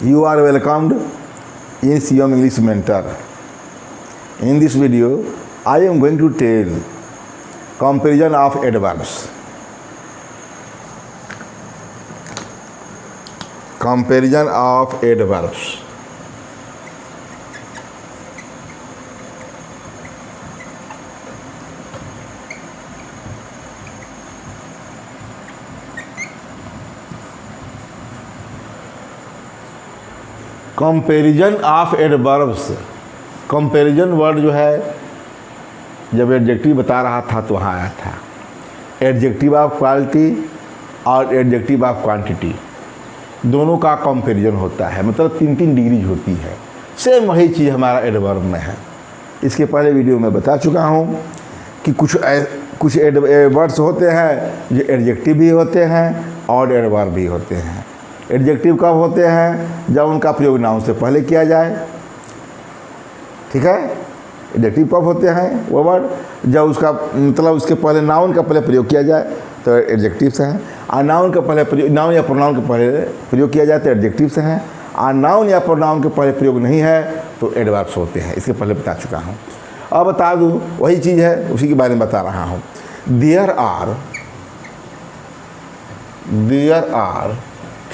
You are welcomed in Siam English Mentor. In this video, I am going to tell comparison of adverbs. Comparison of adverbs. Comparison of adverbs. Comparison word जो है जब adjective बता रहा था तो वहाँ आया था। एडजेक्टिव ऑफ क्वालिटी और एडजेक्टिव ऑफ क्वांटिटी दोनों का कंपैरिजन होता है, मतलब 3-3 डिग्रीज होती है। सेम वही चीज़ हमारा एडवर्ब में है। इसके पहले वीडियो में बता चुका हूँ कि कुछ एडवर्ब्स होते हैं जो एडजेक्टिव भी होते हैं और एडवर्ब भी होते हैं। एडजेक्टिव कब होते हैं? जब उनका प्रयोग नाउन से पहले किया जाए। ठीक है, एडजेक्टिव कब होते हैं वो वर्ड? जब उसका मतलब उसके पहले नाउन का पहले प्रयोग किया जाए तो एडजेक्टिव्स हैं, और नाउन का पहले प्रयोग, नाउन या प्रोनाउन के पहले प्रयोग किया जाए तो एडजेक्टिव्स हैं, और नाउन या प्रोनाउन के पहले प्रयोग नहीं है तो एडवर्ब्स होते हैं। इसके पहले बता चुका हूँ। अब बता दूँ वही चीज़ है, उसी के बारे में बता रहा हूँ। There are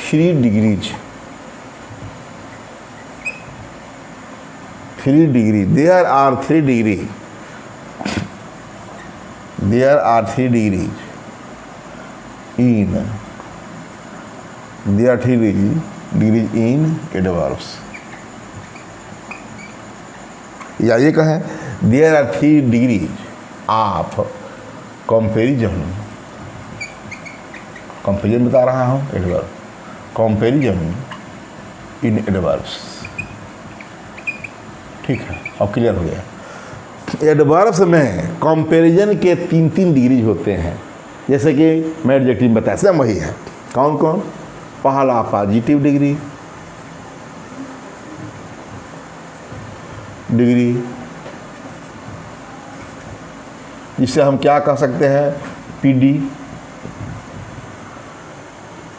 3 degrees. 3 degree. There are 3 degree. There are 3 degrees in. There 3 degrees in adverbs. या ये कहें there are 3 degrees of comparison. Comparison बता रहा हूँ एडवर्ब। Comparison in adverbs. ठीक है, अब क्लियर हो गया। एडवर्ब्स में कंपैरिजन के 3-3 डिग्रीज होते हैं। जैसे कि मैं एडजेक्टिव बताया, सब वही है। कौन कौन? पहला पॉजिटिव डिग्री, जिससे हम क्या कह सकते हैं? पीडी।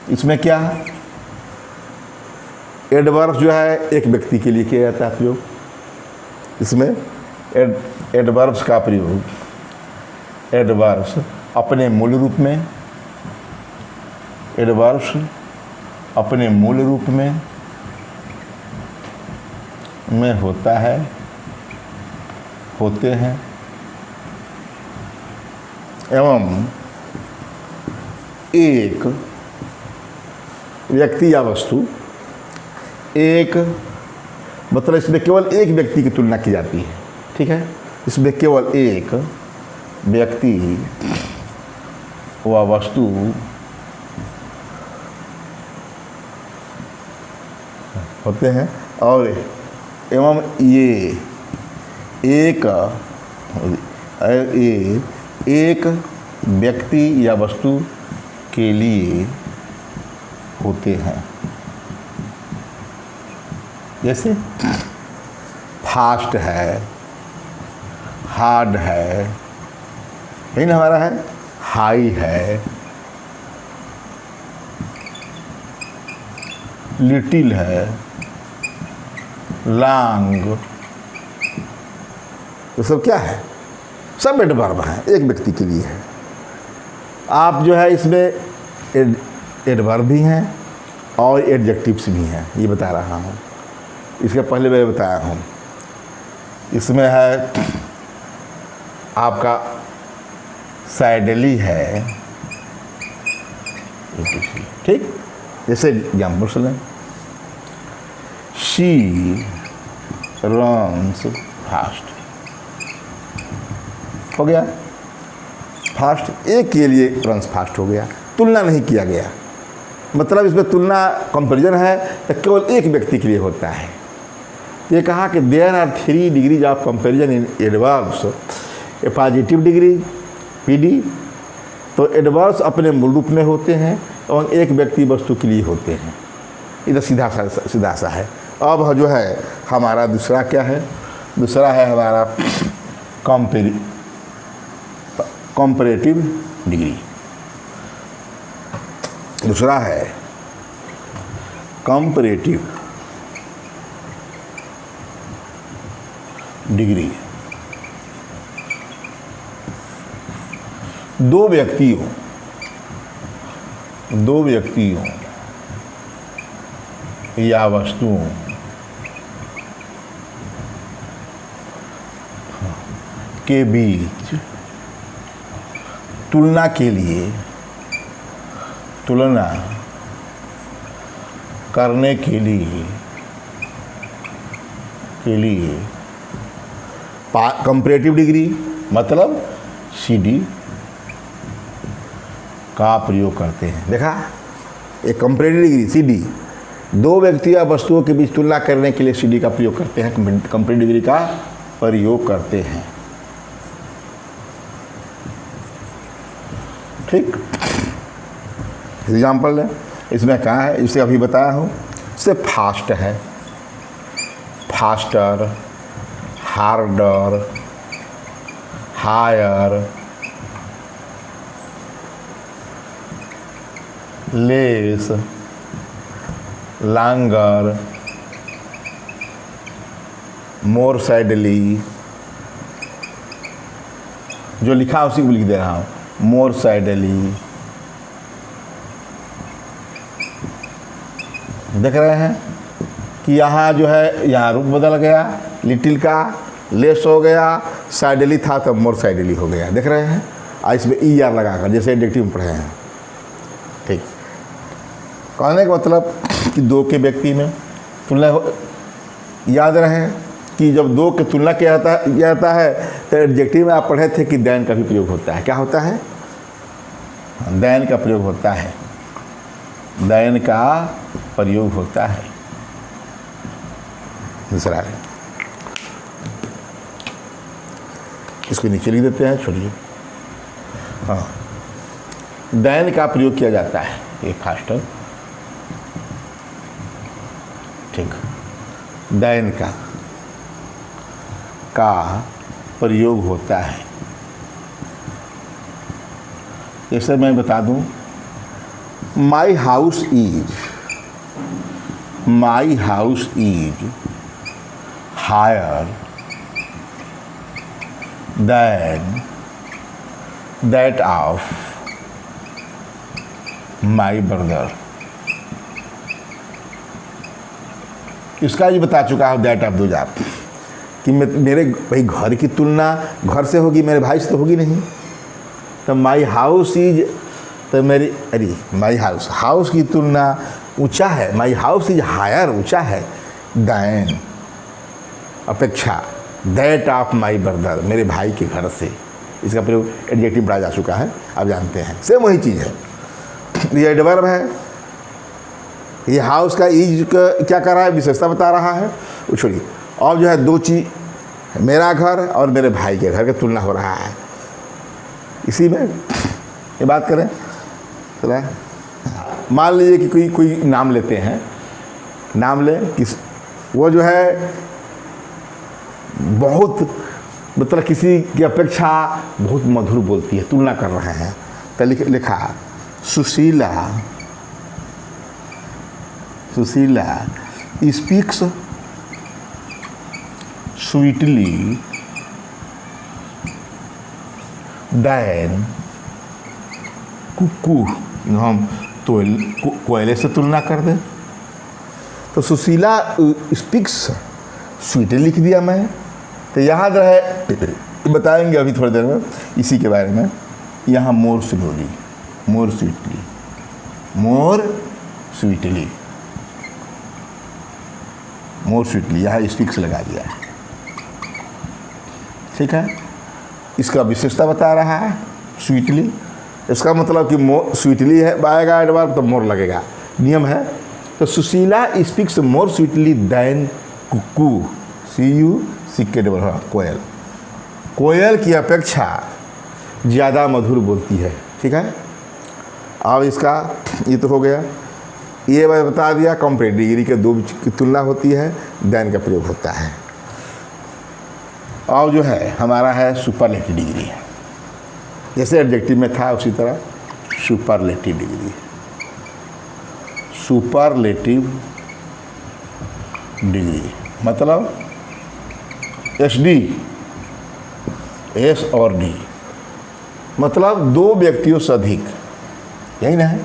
इसमें क्या है? एडवर्ब्स जो है एक व्यक्ति के लिए किया जाता है प्रयोग। इसमें एडवर्ब्स का प्रयोग, एडवर्ब्स अपने मूल रूप में, एडवर्ब्स अपने मूल रूप में होता है, होते हैं, एवं एक व्यक्ति या वस्तु, एक मतलब इसमें केवल एक व्यक्ति की तुलना की जाती है। ठीक है, इसमें केवल एक व्यक्ति व वस्तु होते हैं, और एवं ये एक व्यक्ति या वस्तु के लिए होते हैं। जैसे फास्ट है, हार्ड है, यही ना हमारा है, हाई है, लिटिल है, लॉन्ग, तो सब क्या है? सब एडवर्ब हैं, एक व्यक्ति के लिए है। आप जो है इसमें एडवर्ब भी हैं और एडजेक्टिव्स भी हैं, ये बता रहा हूँ। इसके पहले मैं बताया हूँ। इसमें है आपका सैडली है, ठीक। जैसे एग्जाम्पल सुनें, शी रन्स फास्ट, हो गया। फास्ट एक के लिए रन्स फास्ट हो गया, तुलना नहीं किया गया। मतलब इसमें तुलना कंपैरिजन है तो केवल एक व्यक्ति के लिए होता है। ये कहा कि there are 3 degrees of comparison in adverbs. A positive degree PD, तो एडवर्ब्स अपने मूल रूप में होते हैं और एक व्यक्ति वस्तु के लिए होते हैं। इधर सीधा सा है। अब जो है हमारा दूसरा क्या है? दूसरा है हमारा कंपैरेटिव डिग्री। दूसरा है कंपैरेटिव डिग्री। दो व्यक्तियों या वस्तुओं के बीच तुलना करने के लिए कंपैरेटिव डिग्री मतलब CD का प्रयोग करते हैं। देखा, एक कंपैरेटिव डिग्री CD, दो व्यक्ति या वस्तुओं के बीच तुलना करने के लिए CD का प्रयोग करते हैं, कंपैरेटिव डिग्री का प्रयोग करते हैं। ठीक, एग्जाम्पल है इसमें कहा है, इसे अभी बताया हूँ। इससे फास्ट है, faster, harder, higher, less, longer, more sadly, जो लिखा उसी को लिख दे रहा हूँ, मोर सैडली। देख रहे हैं कि यहाँ जो है, यहाँ रूप बदल गया, लिटिल का लेस हो गया, साइडली था तो मोर साइडली हो गया। देख रहे हैं, और इसमें ER लगाकर, जैसे एडजेक्टिव में पढ़े हैं। ठीक, कहने का मतलब कि दो के व्यक्ति में तुलना याद रहे कि जब दो की तुलना किया जाता है तो एडजेक्टिव में आप पढ़े थे कि देन का भी प्रयोग होता है। क्या होता है? देन का प्रयोग होता है, देन का प्रयोग होता है। दूसरा इसको नीचे लिख देते हैं, छोड़िए। हाँ, देन का प्रयोग किया जाता है, ये फास्टर। ठीक, देन का प्रयोग होता है। जैसे मैं बता दूं, my house is higher than that of my brother. इसका भी बता चुका हूँ, दैट ऑफ दूज आप, कि मेरे भाई घर की तुलना घर से होगी, मेरे भाई से तो होगी नहीं। तो माई हाउस इज, तो मेरी, अरे माई हाउस की तुलना ऊंचा है, माई हाउस इज हायर, ऊंचा है, दैन अपेक्षा, दैट ऑफ माई ब्रदर, मेरे भाई के घर से। इसका प्रयोग एडजेक्टिव पढ़ा जा चुका है, आप जानते हैं। सेम वही चीज़ है, ये एडवर्ब है। ये हाउस का इज क्या कर रहा है? विशेषता बता रहा है। छोड़िए, और जो है दो चीज़, मेरा घर और मेरे भाई के घर की तुलना हो रहा है। इसी में ये बात करें, चला, मान लीजिए कि कोई नाम लेते हैं, नाम ले किस, वो जो है बहुत, मतलब किसी की अपेक्षा बहुत मधुर बोलती है, तुलना कर रहे हैं। तो लिखा Sushila speaks sweetly than Kuku. हम तो कोयले से तुलना कर दें तो सुशीला स्पीक्स स्वीटली लिख दिया मैं। तो याद रहे, बताएंगे अभी थोड़ी देर में इसी के बारे में। यहाँ मोर स्लोली, मोर स्वीटली, यहाँ स्पीक्स लगा दिया है। ठीक है, इसका विशेषता बता रहा है स्वीटली। इसका मतलब कि मोर स्वीटली है, आएगा एडवर्ब तो मोर लगेगा, नियम है। तो Sushila speaks more sweetly than cuckoo, कोयल, कोयल की अपेक्षा ज़्यादा मधुर बोलती है। ठीक है, अब इसका ये तो हो गया, ये मैं बता दिया। कंपैरेटिव डिग्री के दो की तुलना होती है, देन का प्रयोग होता है। और जो है हमारा है सुपरलेटिव डिग्री, जैसे एडजेक्टिव में था उसी तरह सुपरलेटिव डिग्री। सुपरलेटिव डिग्री मतलब एस डी, एस और डी, मतलब दो व्यक्तियों से अधिक, यही ना है,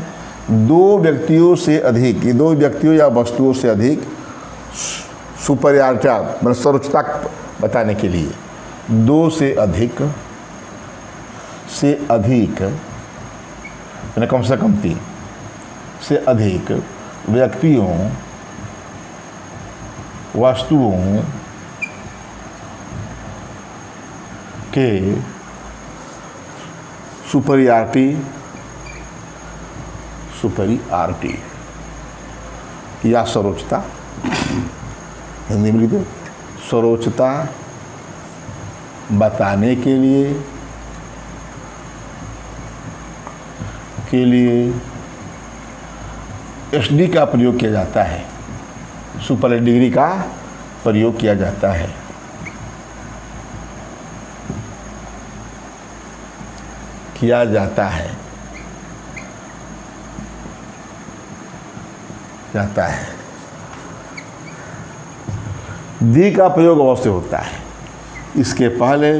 दो व्यक्तियों से अधिक, ये दो व्यक्तियों या वस्तुओं से अधिक सुपरियारिटी मतलब सर्वोच्चता बताने के लिए, दो से अधिक यानी कम से कम तीन से अधिक व्यक्तियों वस्तुओं के सुपरियारिटी या सर्वोच्चता, हिंदी में लिखो, सर्वोच्चता बताने के लिए एसडी का प्रयोग किया जाता है, सुपर डिग्री का प्रयोग किया जाता है। दी का प्रयोग अवश्य होता है, इसके पहले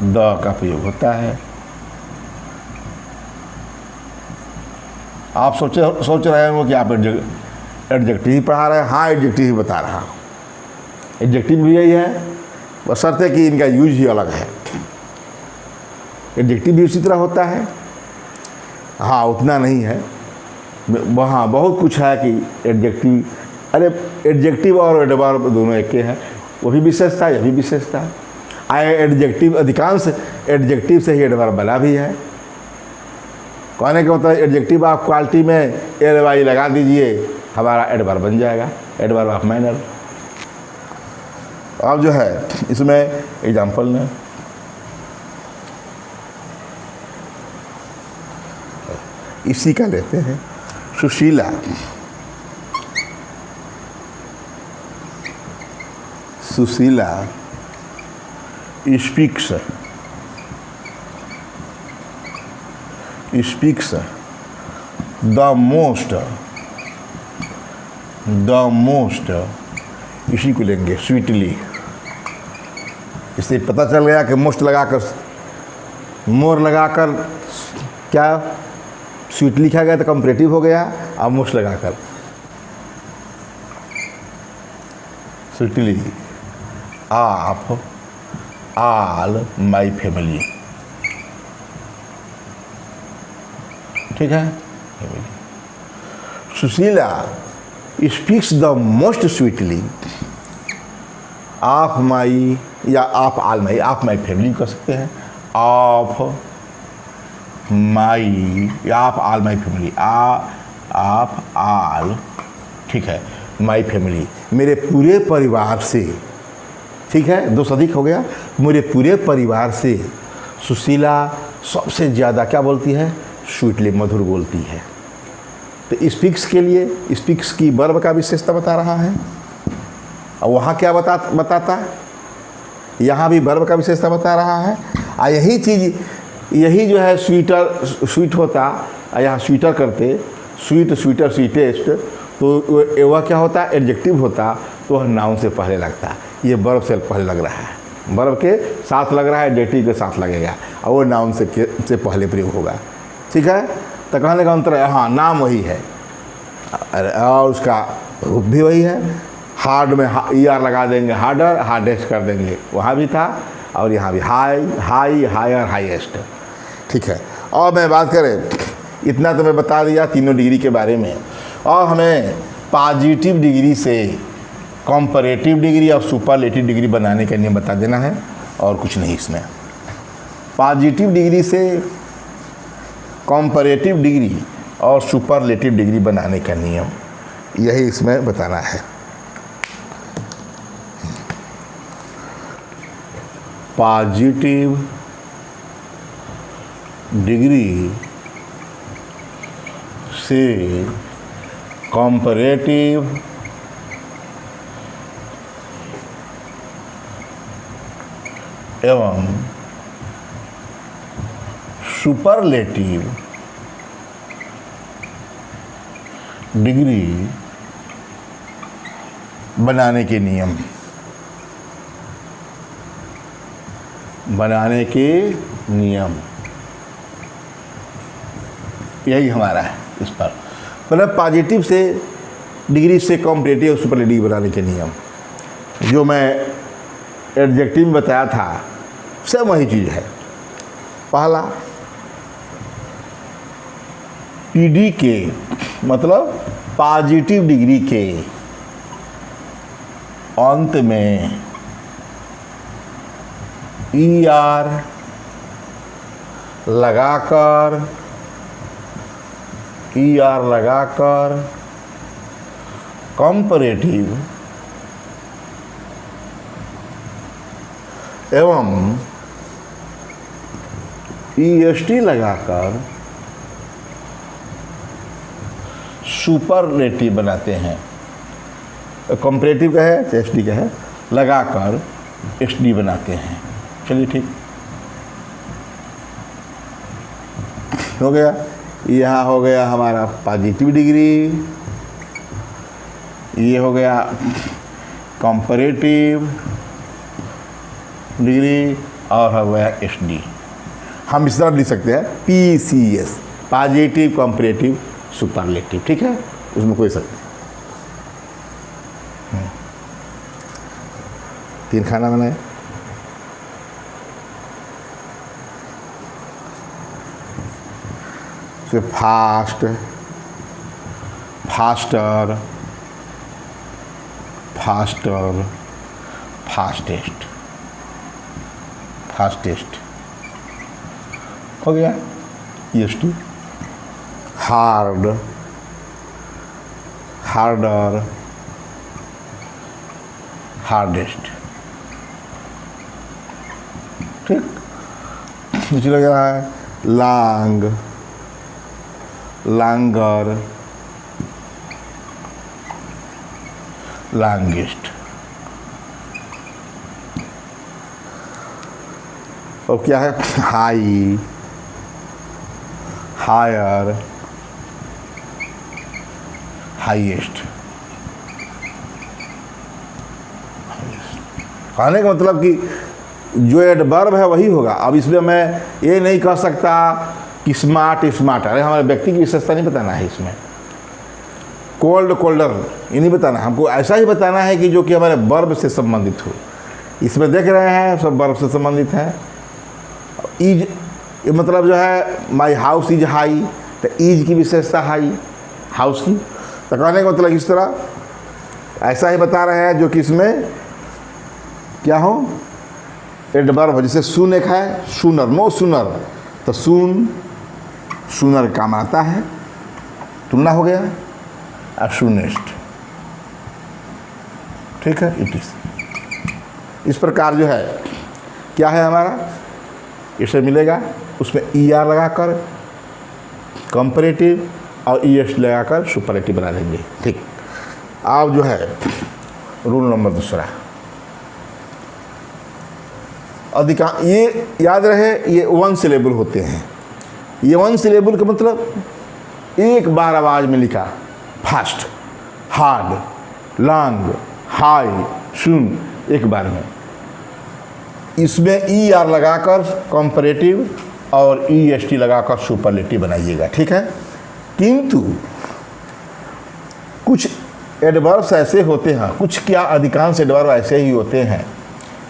द का प्रयोग होता है। आप सोच रहे हो कि आप एडजेक्टिव ही पढ़ा रहे हैं। हाँ, एडजेक्टिव ही बता रहा हूँ। एडजेक्टिव भी यही है, बशर्ते कि इनका यूज ही अलग है। एडजेक्टिव भी उसी तरह होता है। हाँ, उतना नहीं है, वहाँ बहुत कुछ है कि एडजेक्टिव, अरे एडजेक्टिव और एडवर्ब दोनों एक के हैं, वो भी विशेषता, यह भी विशेषता। एडजेक्टिव, अधिकांश एडजेक्टिव से ही एडवर्ब बना भी है। कहने का मतलब एडजेक्टिव आप क्वालिटी में एर वाई लगा दीजिए, हमारा एडवर्ब बन जाएगा, एडवर्ब ऑफ मैनर। अब जो है इसमें एग्जाम्पल में इसी का लेते हैं। सुशीला speaks the most, इसी को लेंगे स्वीटली। इससे पता चल गया कि मोस्ट लगाकर, मोर लगाकर क्या स्वीट लिखा गया तो कंपैरेटिव हो गया, अब मोस्ट लगाकर sweetly of all my family. ठीक है, Sushila speaks the most sweetly of my, या of all my, of my family कह सकते हैं, ऑफ माई या of all my family, of all, ठीक है, माई फैमिली, मेरे पूरे परिवार से। ठीक है, दो से अधिक हो गया, मेरे पूरे परिवार से सुशीला सबसे ज़्यादा क्या बोलती है, स्वीटली, मधुर बोलती है। तो स्पीक्स के लिए, स्पीक्स की वर्ब का विशेषता बता रहा है। और वहाँ क्या बताता है, यहाँ भी वर्ब का विशेषता बता रहा है। और यही चीज़, यही जो है स्वीट होता, यहाँ स्वीटर करते, स्वीट, स्वीटर, स्वीटेस्ट, तो वह क्या होता, एडजेक्टिव होता, तो वह नाउन से पहले लगता। ये वर्ब से पहले लग रहा है, वर्ब के साथ लग रहा है, एडजेक्टिव के साथ लगेगा, और वो नाउन से पहले प्रयोग होगा। ठीक है, तो कहने का अंतर है, हाँ, नाम वही है और उसका रूप भी वही है। हार्ड में ER लगा देंगे, हार्डर, हार्डेस्ट कर देंगे, वहाँ भी था, और यहाँ भी हाई, हायर, हाईएस्ट। ठीक है, और मैं बात करें, इतना तो मैं बता दिया तीनों डिग्री के बारे में। और हमें पॉजिटिव डिग्री से कंपैरेटिव डिग्री और सुपरलेटिव डिग्री बनाने का नियम बता देना है, और कुछ नहीं इसमें। पॉजिटिव डिग्री से कंपैरेटिव डिग्री और सुपरलेटिव डिग्री बनाने का नियम, यही इसमें बताना है। पॉजिटिव डिग्री से कंपैरेटिव एवं सुपरलेटिव डिग्री बनाने के नियम, बनाने के नियम, यही हमारा है इस पर। मतलब पॉजिटिव से डिग्री से कॉम्परेटिव सुपरलेटिव बनाने के नियम जो मैं एडजेक्टिव में बताया था, सब वही चीज़ है। पहला पीडी के मतलब पॉजिटिव डिग्री के अंत में ER लगाकर कंपैरेटिव एवं EST लगाकर सुपरलेटिव बनाते हैं। कंपैरेटिव का है, एसडी का है, लगाकर एसडी बनाते हैं। चलिए ठीक हो गया। यहाँ हो गया हमारा पॉजिटिव डिग्री, ये हो गया कंपैरेटिव डिग्री और हो गया एसडी। हम इस तरह लिख सकते हैं PCS, पॉजिटिव कंपैरेटिव सुपरलेटिव। ठीक है, उसमें कोई शक नहीं। 3 खाना बनाए। Fast, faster, faster, fastest, fastest हो गया EST। Hard, harder, hardest. ठीक, नीचे लग रहा है लॉन्ग, लॉन्गर, लॉन्गेस्ट। और क्या है हाई, हायर, हाईएस्ट। कहने का मतलब कि जो एडवर्ब है वही होगा। अब इसमें मैं ये नहीं कह सकता कि स्मार्ट स्मार्ट, अरे हमारे व्यक्ति की विशेषता नहीं बताना है इसमें। कोल्ड कोल्डर ये नहीं बताना, हमको ऐसा ही बताना है कि जो कि हमारे वर्ब से संबंधित हो। इसमें देख रहे हैं सब वर्ब से संबंधित है। ईज ये मतलब जो है माई हाउस इज हाई, तो ईज की विशेषता हाई, हाउस की। तो कहने का मतलब इस तरह ऐसा ही बता रहे हैं जो कि इसमें क्या हो एडवर्ब हो। जैसे सुन एक है, सुनर, नो सुनर, तो सुन सुनर काम आता है, तुलना हो गया। और सुनेस्ट, ठीक है, इट इज। इस प्रकार जो है क्या है हमारा, इसे मिलेगा उसमें ER लगाकर कंपैरेटिव और EST लगाकर सुपरलेटिव बना देंगे। ठीक, अब जो है रूल नंबर 2, अधिकांश ये याद रहे ये 1 सिलेबल होते हैं। ये 1 सिलेबल का मतलब एक बार आवाज़ में लिखा, फास्ट, हार्ड, लॉन्ग, हाई, सुन, एक बार में। इसमें ER लगाकर कंपैरेटिव और EST लगाकर सुपरलेटिव बनाइएगा। ठीक है, किंतु कुछ एडवर्ब्स ऐसे होते हैं, कुछ क्या अधिकांश एडवर्ब ऐसे ही होते हैं,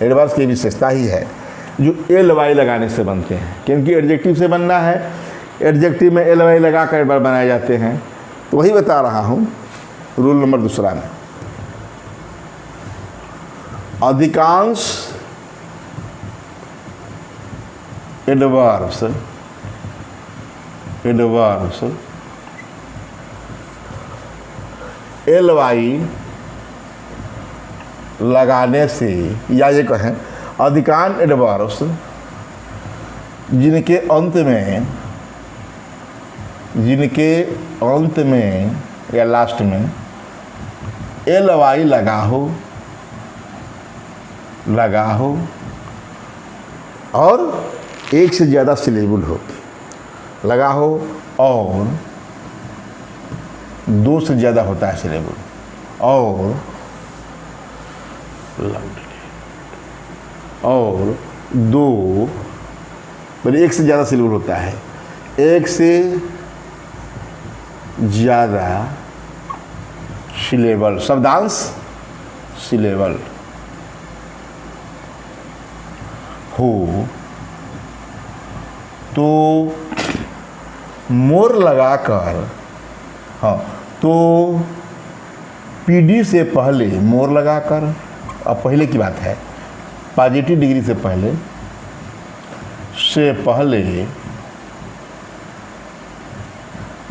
एडवर्ब्स की विशेषता ही है जो LY लगाने से बनते हैं। क्योंकि एडजेक्टिव से बनना है, एडजेक्टिव में LY लगा कर एडवर्ब बनाए जाते हैं। तो वही बता रहा हूँ रूल नंबर 2 में। अधिकांश एडवर्ब्स LY लगाने से, या ये कहें अधिकांश एडवर्ब्स जिनके अंत में या लास्ट में LY लगा हो और एक से ज़्यादा सिलेबल हो, लगा हो और 2 से ज़्यादा होता है सिलेबल, और लाउडली। और दो मतलब एक से ज़्यादा सिलेबल होता है, एक से ज़्यादा सिलेबल, शब्दांश सिलेबल हो तो मोर लगाकर, हाँ, तो पीडी से पहले मोर लगाकर, अब पहले की बात है, पॉजिटिव डिग्री से पहले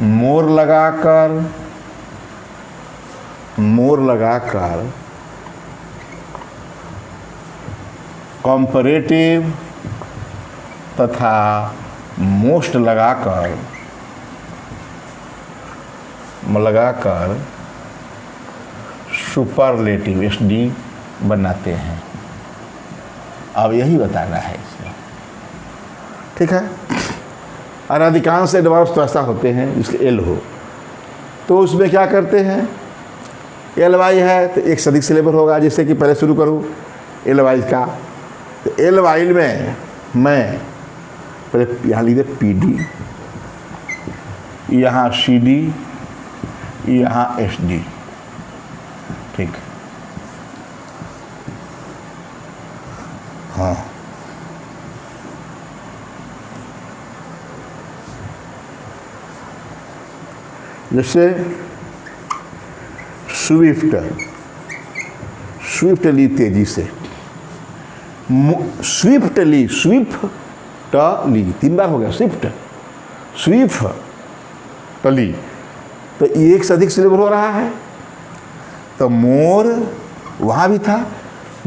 मोर लगाकर कंपैरेटिव तथा मोस्ट लगाकर सुपरलेटिव एसडी बनाते हैं। अब यही बताना है इसमें, ठीक है। और अधिकांश एडवर्ब्स तो ऐसा होते हैं जिसके एल हो, तो उसमें क्या करते हैं, एल वाई है तो एक से अधिक सिलेबल होगा। जैसे कि पहले शुरू करूँ एल वाई का, तो एल वाई में मैं पहले यहाँ लिख दे पी डी, यहाँ सी डी, यहाँ एस डी, ठीक। हाँ, जैसे स्विफ्टली तेजी से, स्विफ्टली 3 बार हो गया, स्विफ्टली, तो एक से अधिक सिलेबल हो रहा है। तो मोर वहाँ भी था,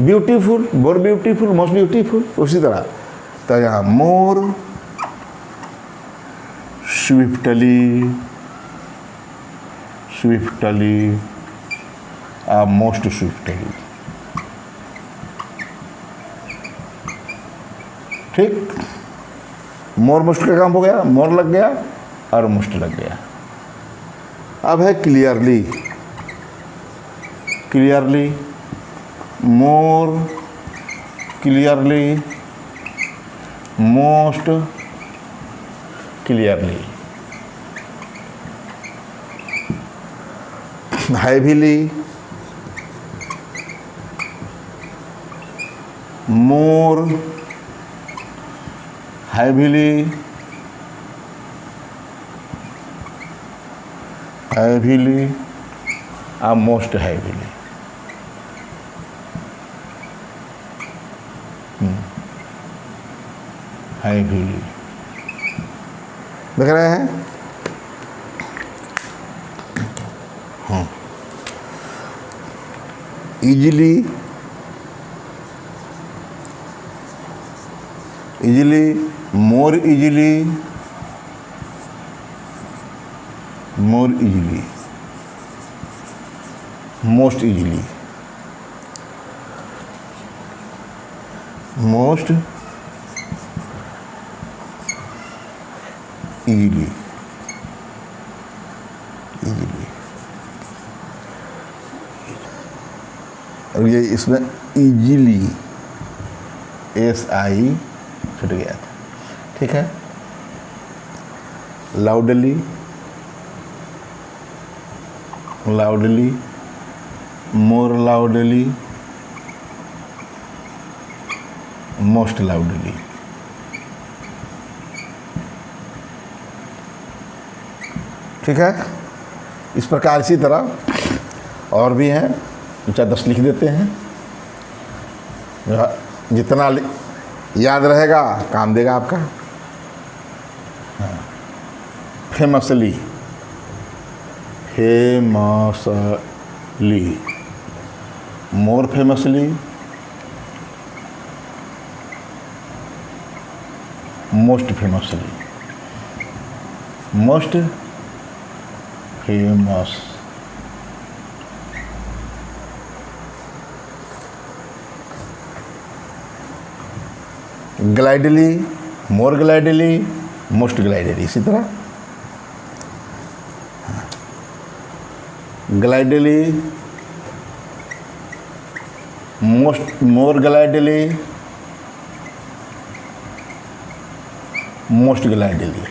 beautiful, more beautiful, most beautiful, उसी तरह तो यहाँ मोर स्विफ्टली मोस्ट स्विफ्टली, ठीक। मोर मोस्ट का काम हो गया, मोर लग गया और मोस्ट लग गया। अब है clearly, more clearly, most clearly, heavily, more heavily, और मोस्ट हैवीली। हैवीली देख रहे हैं। हाँ, easily, more easily, most easily, most easily, और ये इसमें इजीली SI छूट गया था, ठीक है। लाउडली, मोर लाउडली, मोस्ट लाउडली, ठीक है। इस प्रकार इसी तरह और भी हैं, 4-10 लिख देते हैं, जितना याद रहेगा काम देगा आपका। Famously, more famously, most famously, most famous, gladly, more gladly, most gladly, इसी तरह gladly, more gladly, most gladly,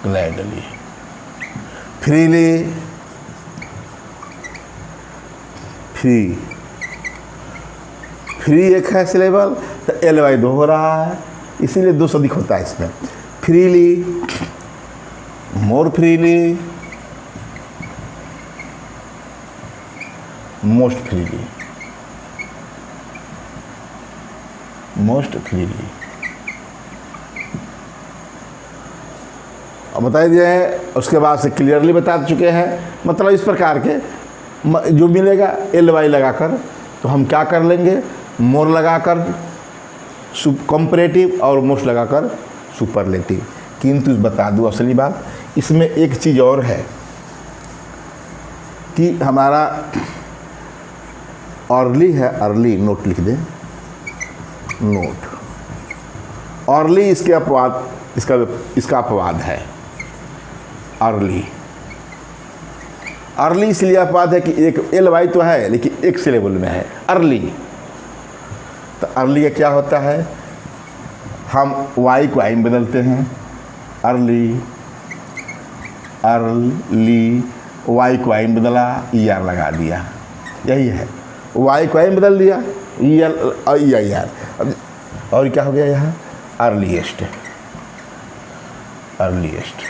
gladly, freely, free, free एक है सिलेबल तो LY दो हो रहा है, इसीलिए दो सदिक होता है इसमें। Freely, more freely, most freely, most freely. अब बता दिए, उसके बाद से क्लियरली बता चुके हैं। मतलब इस प्रकार के जो मिलेगा LY लगाकर, तो हम क्या कर लेंगे, मोर लगाकर कंपैरेटिव और मोस्ट लगाकर सुपरलेटिव। किंतु बता दूं असली बात, इसमें एक चीज़ और है कि हमारा अर्ली है, अर्ली नोट लिख दें, नोट अर्ली, इसके अपवाद, इसका अपवाद है अर्ली। अर्ली इसलिए अपवाद है कि एक LY तो है लेकिन एक सिलेबल में है अर्ली। तो अर्ली का क्या होता है, हम Y को I में बदलते हैं, अर्ली, अर्ली, Y को I में बदला, ER लगा दिया, यही है। Y को I में बदल दिया, ER, और क्या हो गया यहाँ, अर्लीएस्ट, अर्लीएस्ट,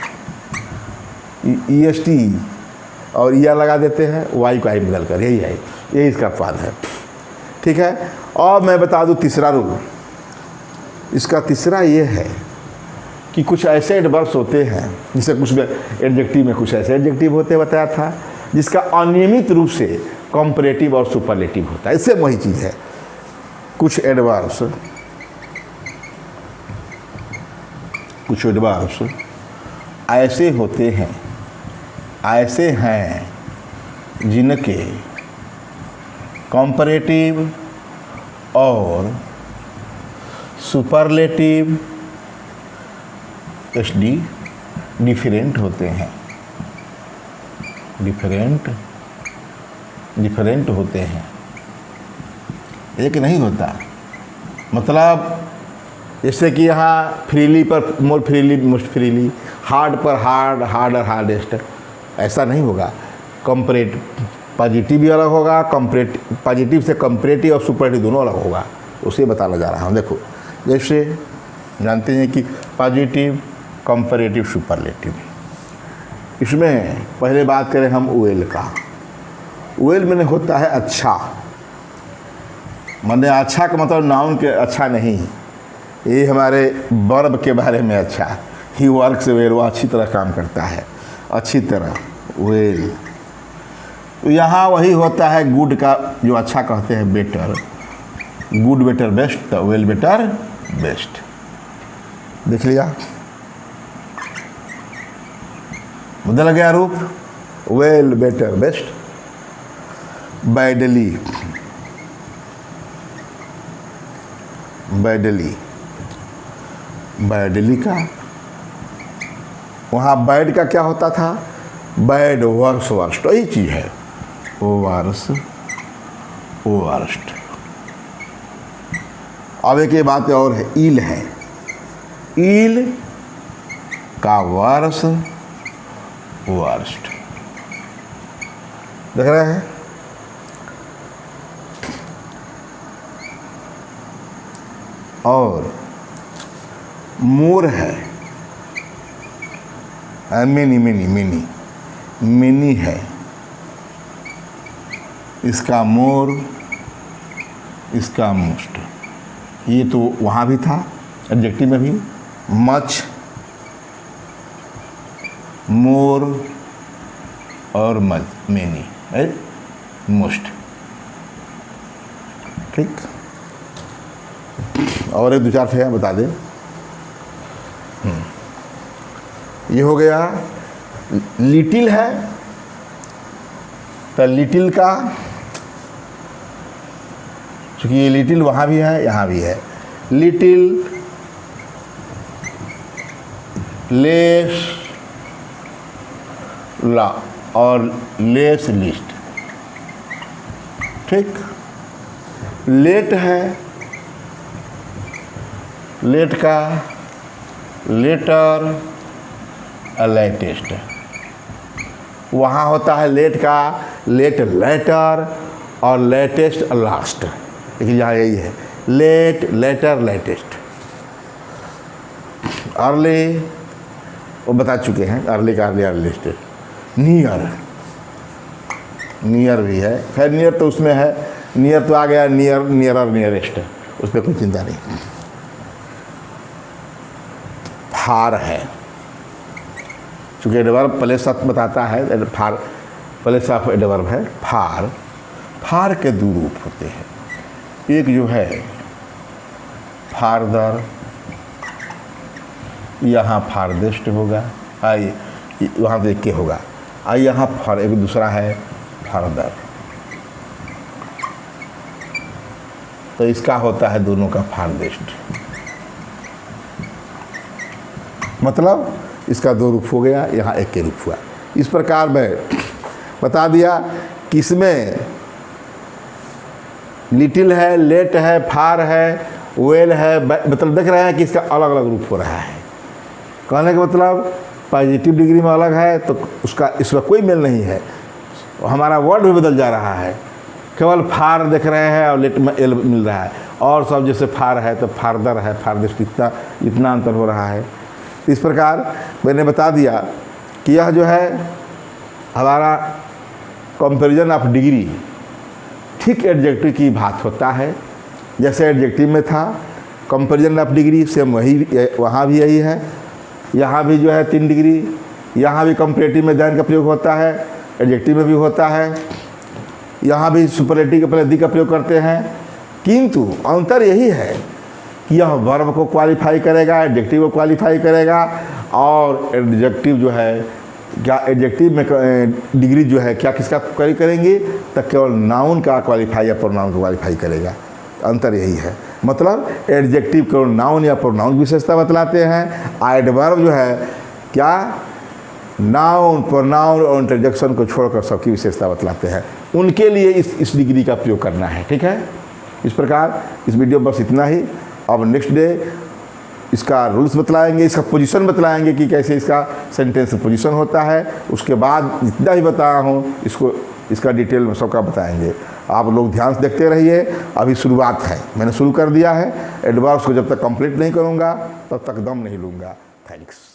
EST और ER लगा देते हैं, Y को I में बदल कर, यही है, यही इसका अपवाद है। ठीक है। और मैं बता दूं तीसरा रूल, इसका तीसरा ये है कि कुछ ऐसे एडवर्ब्स होते हैं, जैसे कुछ एडजेक्टिव में कुछ ऐसे एडजेक्टिव होते बताया था जिसका अनियमित रूप से कंपैरेटिव और सुपरलेटिव होता है। इससे वही चीज़ है, कुछ एडवर्ब्स ऐसे होते हैं, ऐसे हैं जिनके कंपैरेटिव और सुपरलेटिव SD डिफरेंट होते हैं, डिफरेंट होते हैं, एक नहीं होता। मतलब जैसे कि यहाँ फ्रीली पर more freely, most freely, hard पर हार्ड, हार्ड और हार्डेस्ट, ऐसा नहीं होगा। कंपैरेटिव पॉजिटिव भी अलग होगा, पॉजिटिव से कंपैरेटिव और सुपरलेटिव दोनों अलग होगा, उसे बताना जा रहा हूँ। देखो, जैसे जानते हैं कि पॉजिटिव, कंपैरेटिव, सुपरलेटिव, इसमें पहले बात करें हम वेल का। वेल मैंने होता है अच्छा, मैंने अच्छा का मतलब नाउन के अच्छा नहीं, ये हमारे वर्ब के बारे में अच्छा। ही वर्क्स वेल, वो अच्छी तरह काम करता है, अच्छी तरह, वेल। तो यहाँ वही होता है गुड का, जो अच्छा कहते हैं बेटर, गुड बेटर बेस्ट, तो वेल बेटर बेस्ट। देख लिया, बदल गया रूप, well better best. Badly, badly, badly का, वहाँ बैड का क्या होता था, बैड, वर्स, वर्स्ट, यही चीज़ है, वर्स, वर्स्ट। अब एक ये बात और है, ईल है, ईल का वर्स, वर्स्ट, देख रहे हैं। और मोर है, मिनी, मिनी, मिनी, मिनी है, इसका मोर, इसका मोस्ट। ये तो वहाँ भी था एडजेक्टिव में भी, मच, मोर और मच, मेनी, मोस्ट। ठीक, और एक दो चार थे बता दें। ये हो गया, लिटिल है, तो लिटिल का, क्योंकि ये लिटिल वहाँ भी है यहाँ भी है, लिटिल, लेस, ला और लेस लिस्ट, ठीक। लेट है, लेट का लेटर, लेटेस्ट। वहाँ होता है लेट का लेट लेटर और लेटेस्ट लास्ट, लेकिन यहाँ यही है लेट लेटर लेटेस्ट। अर्ली वो बता चुके हैं, अर्ली का अर्ली अर्लीस्ट। नियर, नियर भी है, खैर नियर तो उसमें है, नियर तो आ गया, नियर नियर और नियरेस्ट, उस पर कोई चिंता नहीं। फार है, चूँकि एडवर्ब प्लेस ऑफ बताता है, फार प्लेस ऑफ एडवर्ब है। फार, फार के दो रूप होते हैं। एक जो है फारदर, यहाँ फारदेस्ट होगा, आई वहाँ देख के होगा, आई यहाँ फार, एक दूसरा है फारदर। तो इसका होता है दोनों का फारदेस्ट, मतलब इसका दो रूप हो गया, यहाँ एक के रूप हुआ। इस प्रकार मैं बता दिया कि इसमें लिटिल है, लेट है, फार है, वेल है, मतलब देख रहे हैं कि इसका अलग अलग रूप हो रहा है। कहने का मतलब पॉजिटिव डिग्री में अलग है तो उसका इसका कोई मेल नहीं है, हमारा वर्ड भी बदल जा रहा है। केवल फार देख रहे हैं और लेट में एल मिल रहा है, और सब जैसे फार है तो फारदर है, फारदेस्ट, इतना अंतर हो रहा है। इस प्रकार मैंने बता दिया कि यह जो है हमारा कंपैरिजन ऑफ डिग्री ठीक एडजेक्टिव की बात होता है। जैसे एडजेक्टिव में था कंपैरिजन ऑफ डिग्री, सेम वही वहाँ भी यही है। यहाँ भी जो है 3 डिग्री, यहाँ भी कंपैरेटिव में दैन का प्रयोग होता है, एडजेक्टिव में भी होता है। यहाँ भी सुपरलेटिव के पहले दी का प्रयोग करते हैं, किंतु अंतर यही है कि यह वर्ब को क्वालिफाई करेगा, एडजेक्टिव को क्वालिफाई करेगा, और एडजेक्टिव जो है क्या एडजेक्टिव में डिग्री जो है क्या किसका क्वालिफाई करेंगे, तो केवल नाउन का क्वालिफाई या प्रोनाउन को क्वालिफाई करेगा। अंतर यही है, मतलब एडजेक्टिव केवल नाउन या प्रोनाउन की विशेषता बतलाते हैं, एडवर्ब जो है क्या नाउन, प्रोनाउन और इंटरजेक्शन को छोड़कर सबकी विशेषता बतलाते हैं। उनके लिए इस डिग्री का प्रयोग करना है, ठीक है। इस प्रकार इस वीडियो में बस इतना ही। अब नेक्स्ट डे इसका रूल्स बतलाएंगे, इसका पोजीशन बतलाएंगे कि कैसे इसका सेंटेंस पोजीशन होता है। उसके बाद जितना ही बताया हूँ इसको इसका डिटेल में सबका बताएंगे। आप लोग ध्यान से देखते रहिए, अभी शुरुआत है, मैंने शुरू कर दिया है। एडवर्ब्स को जब तक कंप्लीट नहीं करूँगा तब तक दम नहीं लूँगा। थैंक्स।